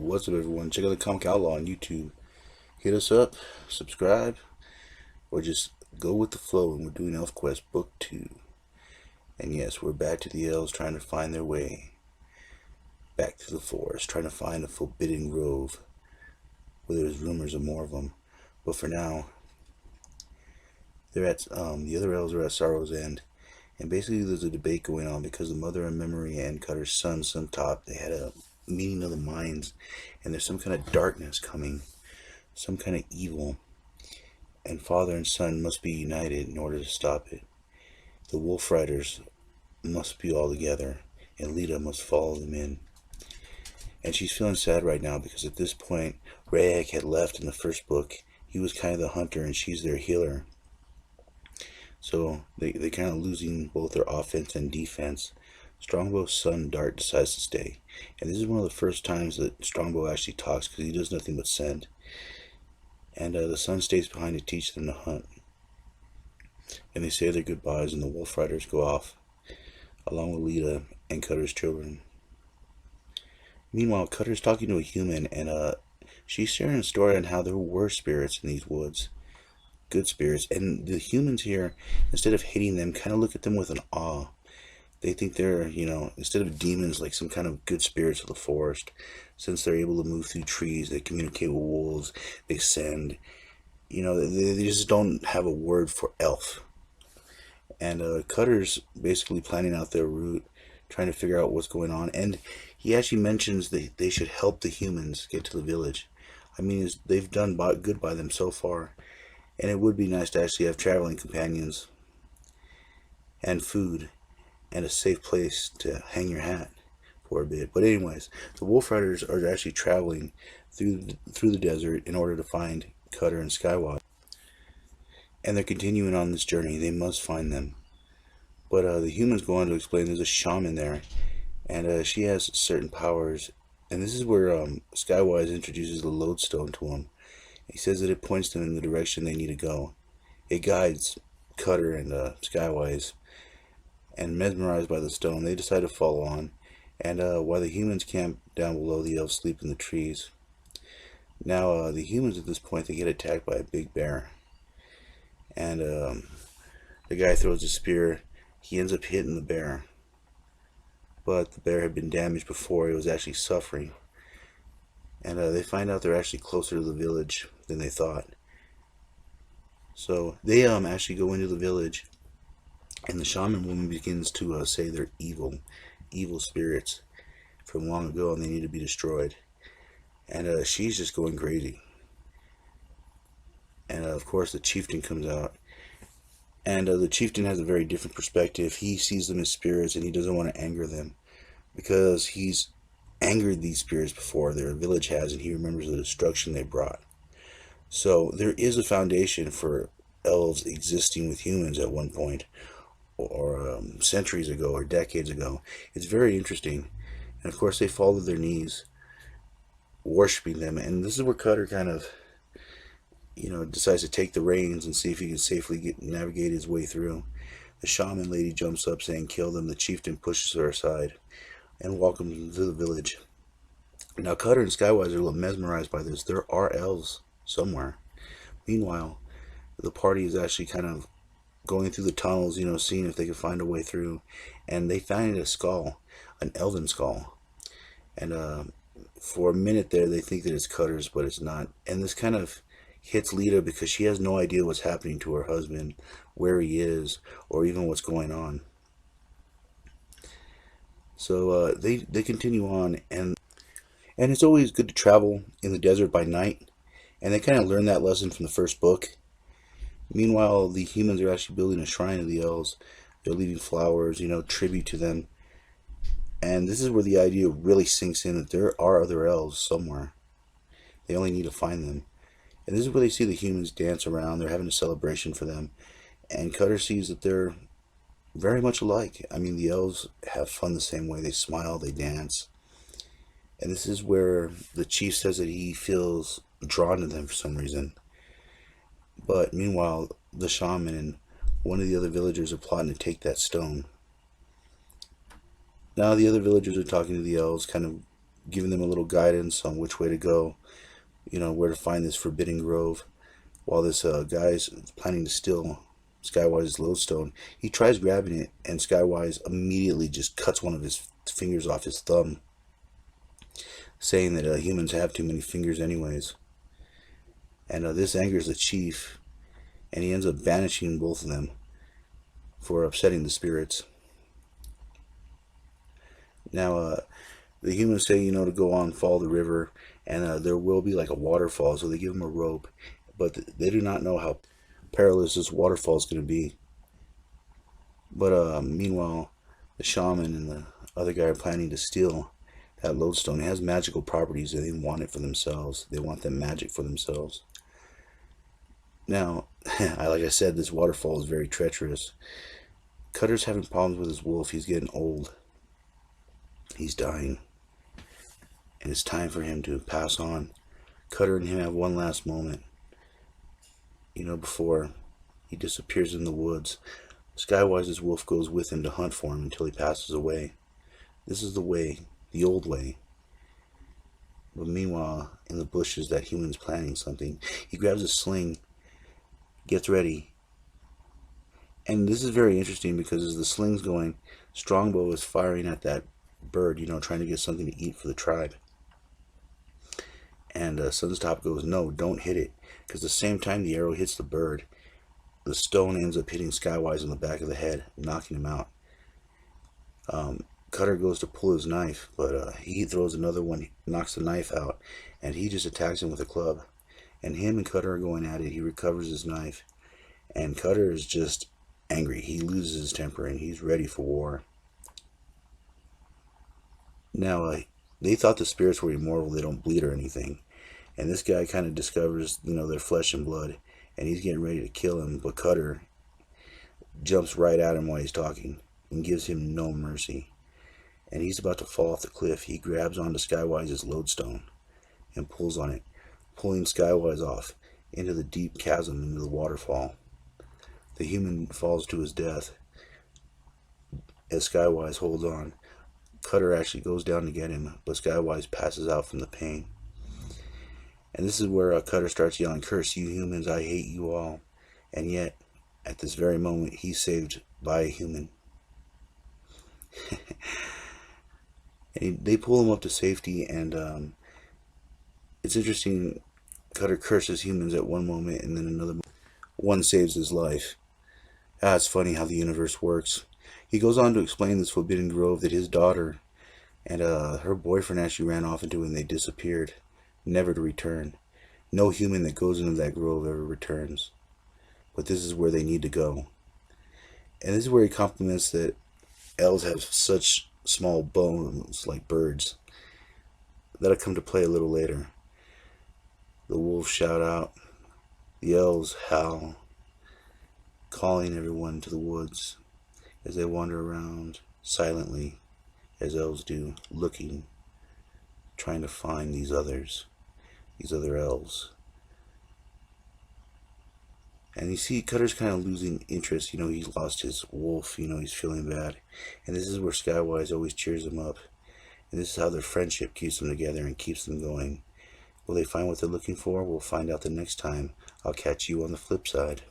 What's up, everyone? Check out the Comic Outlaw on YouTube. Hit us up, subscribe, or just go with the flow. And we're doing ElfQuest Book 2. And yes, we're back to the elves trying to find their way back to the forest, trying to find a forbidden grove where there's rumors of more of them. But for now, they're at the other elves are at Sorrow's End. And basically there's a debate going on because the mother of Memory and Cutter's son, Suntop, they had a meeting of the minds, and there's some kind of darkness coming, some kind of evil, and father and son must be united in order to stop it. The wolf riders must be all together, and Lita must follow them in. And she's feeling sad right now because at this point, Rayek had left in the first book. He was kind of the hunter and she's their healer. So they're kind of losing both their offense and defense. Strongbow's son Dart decides to stay, and this is one of the first times that Strongbow actually talks because he does nothing but send. And the son stays behind to teach them to hunt. And they say their goodbyes, and the wolf riders go off along with Lita and Cutter's children. Meanwhile, Cutter's talking to a human, and she's sharing a story on how there were spirits in these woods, good spirits, and the humans here, instead of hating them, kind of look at them with an awe. They think they're, instead of demons, like some kind of good spirits of the forest. Since they're able to move through trees, they communicate with wolves, they send. They just don't have a word for elf. And Cutter's basically planning out their route, trying to figure out what's going on. And he actually mentions that they should help the humans get to the village. I mean, they've done good by them so far. And it would be nice to actually have traveling companions and food and a safe place to hang your hat for a bit. But anyways, the wolf riders are actually traveling through the desert in order to find Cutter and Skywatch, and they're continuing on this journey. They must find them. But the humans go on to explain there's a shaman there, and she has certain powers. And this is where Skywise introduces the lodestone to him. He says that it points them in the direction they need to go. It guides Cutter and Skywise. And mesmerized by the stone, they decide to follow on. And while the humans camp down below, the elves sleep in the trees. Now, the humans at this point, they get attacked by a big bear. And the guy throws a spear. He ends up hitting the bear. But the bear had been damaged before. It was actually suffering. And they find out they're actually closer to the village than they thought. So they actually go into the village. And the shaman woman begins to say they're evil spirits from long ago, and they need to be destroyed. And she's just going crazy. And of course, the chieftain comes out, and the chieftain has a very different perspective. He sees them as spirits, and he doesn't want to anger them because he's angered these spirits before. Their village has, and he remembers the destruction they brought. So there is a foundation for elves existing with humans at one point, or centuries ago or decades ago. It's very interesting. And of course they fall to their knees worshiping them, and this is where Cutter kind of decides to take the reins and see if he can safely navigate his way through. The shaman lady jumps up saying kill them. The chieftain pushes her aside and welcomes them to the village. Now Cutter and Skywise are mesmerized by this. There are elves somewhere. Meanwhile, the party is actually kind of going through the tunnels, seeing if they can find a way through. And they find a skull, an elven skull. And for a minute there, they think that it's Cutter's, but it's not. And this kind of hits Lita because she has no idea what's happening to her husband, where he is, or even what's going on. So they continue on, and it's always good to travel in the desert by night. And they kind of learn that lesson from the first book. Meanwhile, the humans are actually building a shrine to the elves. They're leaving flowers, tribute to them. And this is where the idea really sinks in that there are other elves somewhere. They only need to find them. And this is where they see the humans dance around. They're having a celebration for them. And Cutter sees that they're very much alike. I mean, the elves have fun the same way. They smile, they dance. And this is where the chief says that he feels drawn to them for some reason. But meanwhile, the shaman and one of the other villagers are plotting to take that stone. Now the other villagers are talking to the elves, kind of giving them a little guidance on which way to go, where to find this forbidden grove. While this guy's planning to steal Skywise's lodestone, he tries grabbing it, and Skywise immediately just cuts one of his fingers off his thumb, saying that humans have too many fingers anyways. And this angers the chief, and he ends up banishing both of them for upsetting the spirits. Now, the humans say, to go on, follow the river, and there will be like a waterfall, so they give him a rope, but they do not know how perilous this waterfall is going to be. But meanwhile, the shaman and the other guy are planning to steal that lodestone. It has magical properties, and they want it for themselves. They want that magic for themselves. Now, like I said, this waterfall is very treacherous. Cutter's having problems with his wolf. He's getting old. He's dying. And it's time for him to pass on. Cutter and him have one last moment, before he disappears in the woods. Skywise's wolf goes with him to hunt for him until he passes away. This is the way, the old way. But meanwhile, in the bushes, that human's planning something. He grabs a sling, gets ready. And this is very interesting because as the sling's going, Strongbow is firing at that bird, trying to get something to eat for the tribe. And Sunstop goes, no, don't hit it. Because the same time the arrow hits the bird, the stone ends up hitting Skywise on the back of the head, knocking him out. Cutter goes to pull his knife, but he throws another one, knocks the knife out, and he just attacks him with a club. And him and Cutter are going at it. He recovers his knife, and Cutter is just angry. He loses his temper, and he's ready for war. Now, they thought the spirits were immortal. They don't bleed or anything. And this guy kind of discovers, their flesh and blood, and he's getting ready to kill him. But Cutter jumps right at him while he's talking and gives him no mercy. And he's about to fall off the cliff. He grabs onto Skywise's lodestone and pulls on it, pulling Skywise off into the deep chasm, into the waterfall. The human falls to his death as Skywise holds on. Cutter actually goes down to get him, but Skywise passes out from the pain. And this is where Cutter starts yelling, curse you humans, I hate you all. And yet, at this very moment, he's saved by a human. And they pull him up to safety, and it's interesting. Cutter curses humans at one moment, and then another one saves his life. It's funny how the universe works. He goes on to explain this forbidden grove that his daughter and her boyfriend actually ran off into, and they disappeared, never to return. No human that goes into that grove ever returns. But this is where they need to go. And this is where he compliments that elves have such small bones like birds. That'll come to play a little later. The wolves shout out, the elves howl, calling everyone to the woods as they wander around silently, as elves do, looking, trying to find these other elves. And you see Cutter's kind of losing interest. He's lost his wolf. He's feeling bad. And this is where Skywise always cheers him up. And this is how their friendship keeps them together and keeps them going. Will they find what they're looking for? We'll find out the next time. I'll catch you on the flip side.